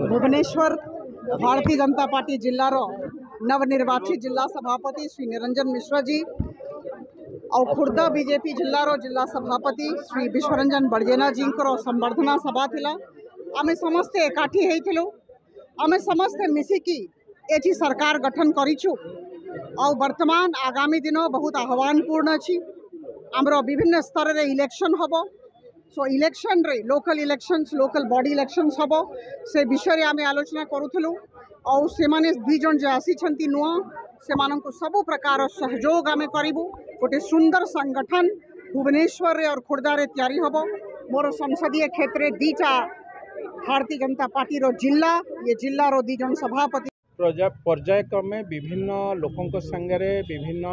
Bhubaneswar Bharatiya Janata party जिल्लार नवनिर्वाचित जिला सभापति श्री निरंजन मिश्र जी और खुर्दा बीजेपी जिल्लार जिला सभापति श्री विश्वरंजन बड़जेना जी संबर्धना सभा थिला। आमे समस्ते एकाठी हेइथिलु। आमे समस्ते मिसिकी एठी सरकार गठन करिछु और वर्तमान आगामी दिन बहुत आह्वानपूर्ण अछि। आमरो विभिन्न स्तर रे इलेक्शन हबो। सो इलेक्शन रे local elections local body elections हबो से विषय आमे आलोचना करूथलु और से माने दुई जन जे आसी छंती नुआ से माननको सब प्रकार सहयोग आमे करिबु। गोटे सुंदर संगठन भुवनेश्वर रे और खुर्दा रे तैयारी हबो। मोर संसदीय क्षेत्र रे दीटा भारतीय जनता पार्टी रो जिला ये जिला रो दी जन सभापति पर्यायक्रमे विभिन्न लोकों संगे विभिन्न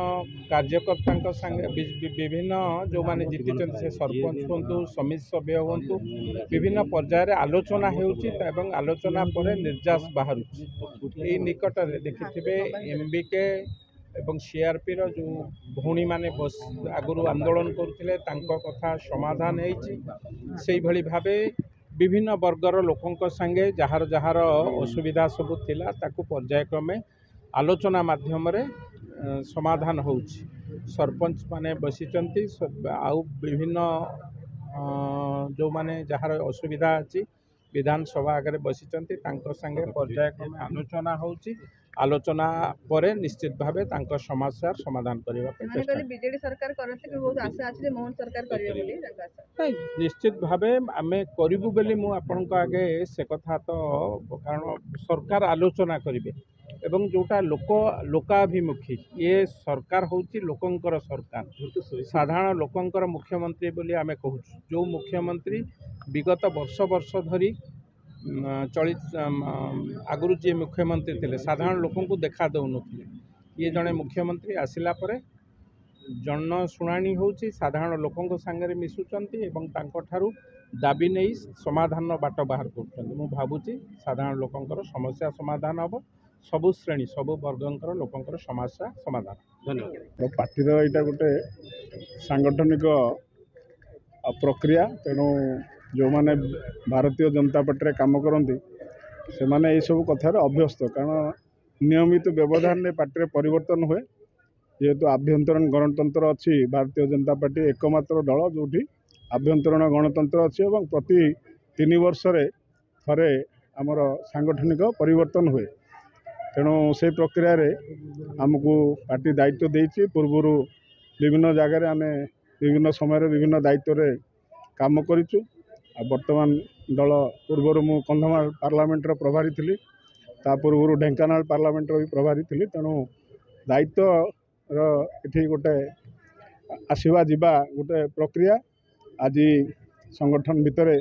कार्यकर्ता संगे विभिन्न जो माने जीति से सरपंच हूँ समिति सभ्य हूँ विभिन्न पर्यायर आलोचना होउछि आलोचना पर निर्यास बाहर निकट में देखिथे एमबीके एवं सीआरपी रो जो भौणी माने आगुरी आंदोलन करथिले तांको कथा समाधान से भावे विभिन्न वर्गर लोकों संगे जार जार असुविधा सब थिला ताकू पर्यायक्रमे आलोचना माध्यम रे समाधान होउछि। सरपंच माने बसिचंती आउ विभिन्न जो माने जार असुविधा अछि विधानसभा आगे बसिचंती तांको संगे पर्यायक्रमे आलोचना होउछि। आलोचना पर निश्चित भावे तांको समस्या समाधान करबा पे चेष्टा बीजेडी सरकार करते कि बहुत आशा अछि मोहन सरकार करियो बोली आशा निश्चित भावे आमे करिबु बोली मु आपन को आगे से कथा तो कारण सरकार आलोचना करिवे एवं जोटा लोकाभिमुखी ये सरकार होउची लोकंकर सरकार साधारण लोकंकर मुख्यमंत्री बोली आमे कहू जो मुख्यमंत्री विगत वर्ष धरी चलित आगुरी जी मुख्यमंत्री थे साधारण लोकों को देखा दौन ये जड़े मुख्यमंत्री आसिला परे जन शुणाणी होउची साधारण लोकों संगे मिसुचंती एवं तांको ठारू दाबी नहीं समाधान बाट बाहर कर भावुची साधारण लोकों समस्या समाधान हम सबु श्रेणी सबु वर्गंकर लोकों समस्या समाधान। धन्यवाद। पार्टी यहाँ गोटे सांगठनिक प्रक्रिया तेणु जो माने भारतीय जनता पार्टी काम करती से माने ये सब कथार अभ्यस्त कारण नियमित व्यवधान में पार्टी परिवर्तन हुए जेहेतु आभ्यंतरण गणतंत्र अच्छी भारतीय जनता पार्टी एकमात्र दल जो आभ्यंतरण गणतंत्र अच्छी और प्रति 3 वर्ष थे आमर सांगठनिक परिवर्तन हुए तेणु से प्रक्रिया रे आमको पार्टी दायित्व देती पूर्वर विभिन्न जगह आम विभिन्न समय विभिन्न दायित्व रे काम करूँ। वर्तमान दल पूर्वर मु कंधमाल पार्लियामेंट प्रभारी थी ता पूर्व ढेंकानाल पार्लियामेंट भी प्रभारी थी तेणु दायित्व ये गोटे आसवा जीवा गोटे प्रक्रिया आज संगठन भितर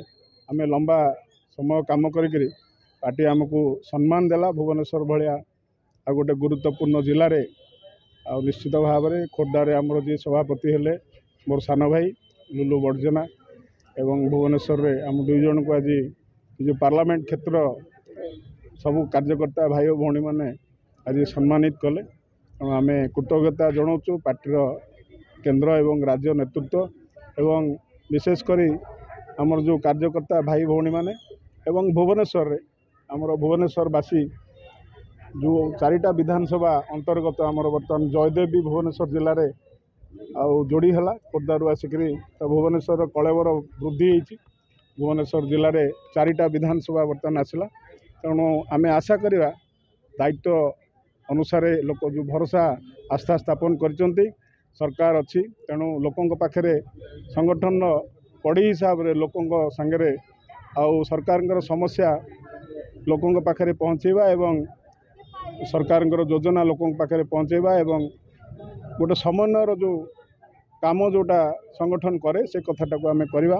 आम लंबा समय काम करी पार्टी आमको सम्मान देला भुवनेश्वर भाया आ गोटे गुरुत्वपूर्ण जिले में आ निश्चित भाव में खोर्धार आमर जी सभापति हेले मोर सान भाई लुलु बड़जेना एवं भुवनेश्वर रे आम 2 जन को आज जो पार्लियामेंट क्षेत्र सबू कार्यकर्ता भाई और भौणी मैंने आज सम्मानित कले आम कृतज्ञता जनाऊँ पार्टीर केंद्र एवं राज्य नेतृत्व एवं विशेषकर आमर जो कार्यकर्ता भाई भौणी मैंने एवं भुवनेश्वर रे आमर भुवनेश्वरवासी जो 4टा विधानसभा अंतर्गत आमर बर्तमान जयदेव भी भुवनेश्वर जिले में आउ जोड़ी है खोर्धारू आसिक तो भुवनेश्वर कलेवर वृद्धि होती भुवनेश्वर जिले में 4टा विधानसभा बर्तमान आसला तेणु आम आशा करवा दायित्व अनुसार लोक जो भरोसा आस्था स्थापन कर सरकार अच्छी तेणु लोकों पाखे संगठन कड़ी हिसाब से लोकों संगे आउ सरकार समस्या लोकों पाखे पहुँचेबा एवं सरकार योजना लोकों पाखे पहुँचेबा एवं गोटे समन्वयर जो काम जोटा संगठन करे से कथाटा को आम करवा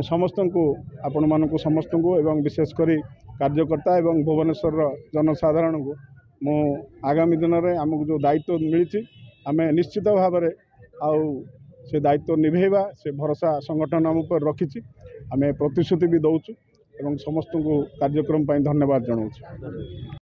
समस्त को आपण मानक समस्त को एवं विशेषकर कार्यकर्ता एवं भुवनेश्वर जनसाधारण को मु आगामी दिन में आमको जो दायित्व मिली आम निश्चित भाव में आउ से दायित्व निभेवा से भरोसा संगठन आम पर रखी आम प्रतिश्रुति भी दौचु एवं समस्त को कार्यक्रम धन्यवाद जनाऊँ।